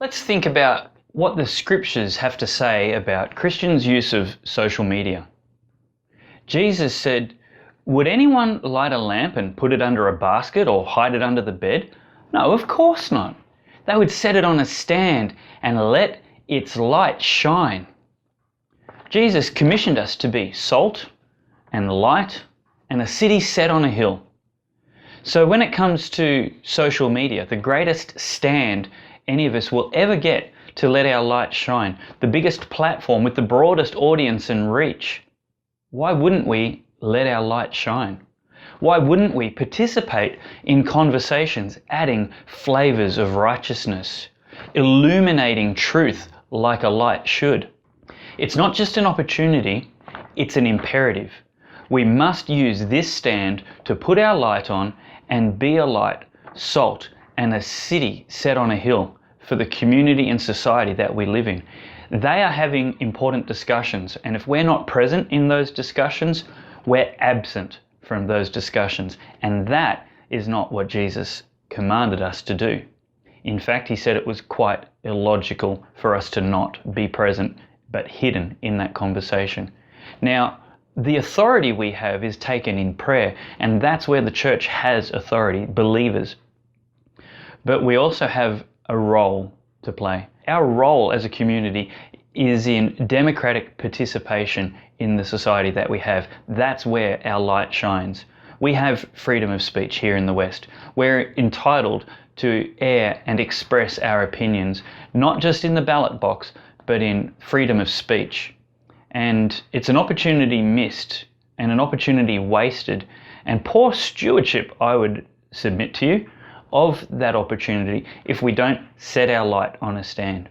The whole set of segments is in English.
Let's think about what the scriptures have to say about Christians' use of social media. Jesus said, "Would anyone light a lamp and put it under a basket or hide it under the bed? No, of course not. They would set it on a stand and let its light shine." Jesus commissioned us to be salt and light and a city set on a hill. So when it comes to social media, the greatest stand any of us will ever get to let our light shine, the biggest platform with the broadest audience and reach, why wouldn't we let our light shine? Why wouldn't we participate in conversations, adding flavors of righteousness, illuminating truth like a light should? It's not just an opportunity, it's an imperative. We must use this stand to put our light on and be a light, salt, and a city set on a hill for the community and society that we live in. They are having important discussions, and if we're not present in those discussions, we're absent from those discussions, and that is not what Jesus commanded us to do. In fact, he said it was quite illogical for us to not be present but hidden in that conversation. Now, the authority we have is taken in prayer, and that's where the church has authority, believers. But we also have a role to play. Our role as a community is in democratic participation in the society that we have. That's where our light shines. We have freedom of speech here in the West. We're entitled to air and express our opinions, not just in the ballot box, but in freedom of speech. And it's an opportunity missed and an opportunity wasted, and poor stewardship, I would submit to you, of that opportunity if we don't set our light on a stand.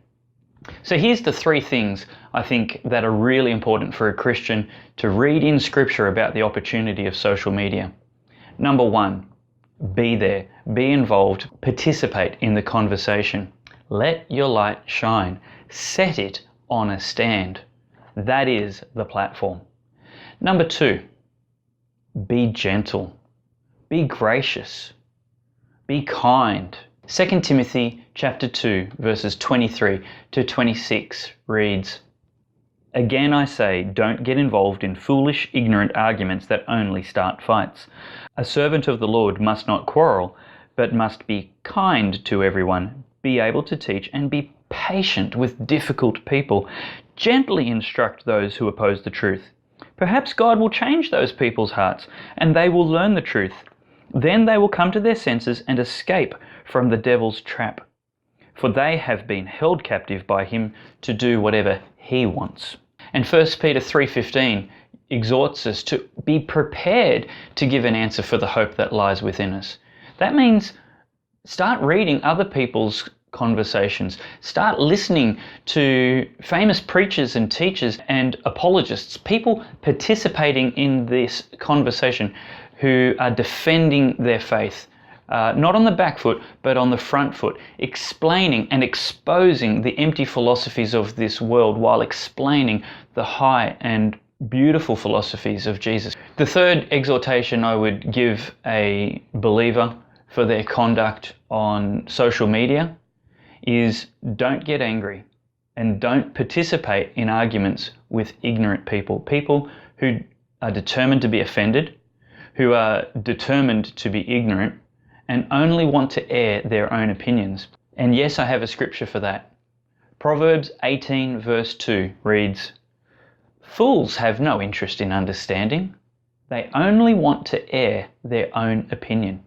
So here's the three things I think that are really important for a Christian to read in Scripture about the opportunity of social media. Number one, be there, be involved, participate in the conversation. Let your light shine. Set it on a stand. That is the platform. Number two, be gentle, be gracious, be kind. 2 Timothy chapter 2, verses 23 to 26 reads, "Again I say, don't get involved in foolish, ignorant arguments that only start fights. A servant of the Lord must not quarrel, but must be kind to everyone, be able to teach, and be patient with difficult people. Gently instruct those who oppose the truth. Perhaps God will change those people's hearts, and they will learn the truth. Then they will come to their senses and escape from the devil's trap, for they have been held captive by him to do whatever he wants." And 1 Peter 3:15 exhorts us to be prepared to give an answer for the hope that lies within us. That means start reading other people's conversations. Start listening to famous preachers and teachers and apologists, people participating in this conversation who are defending their faith, not on the back foot, but on the front foot, explaining and exposing the empty philosophies of this world while explaining the high and beautiful philosophies of Jesus. The third exhortation I would give a believer for their conduct on social media is don't get angry and don't participate in arguments with ignorant people, people who are determined to be offended, who are determined to be ignorant, and only want to air their own opinions. And yes, I have a scripture for that. Proverbs 18 verse 2 reads, "Fools have no interest in understanding. They only want to air their own opinion."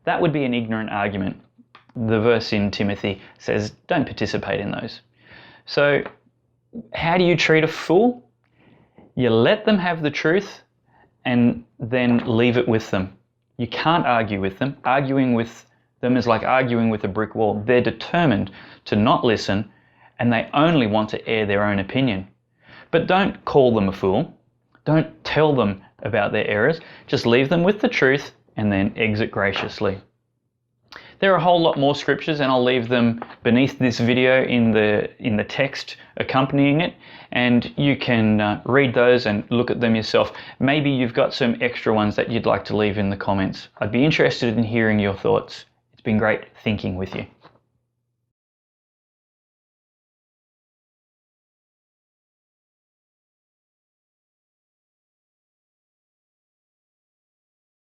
That would be an ignorant argument. The verse in Timothy says, don't participate in those. So how do you treat a fool? You let them have the truth and then leave it with them. You can't argue with them. Arguing with them is like arguing with a brick wall. They're determined to not listen, and they only want to air their own opinion. But don't call them a fool. Don't tell them about their errors. Just leave them with the truth and then exit graciously. There are a whole lot more scriptures, and I'll leave them beneath this video in the text accompanying it, and you can read those and look at them yourself. Maybe you've got some extra ones that you'd like to leave in the comments. I'd be interested in hearing your thoughts. It's been great thinking with you.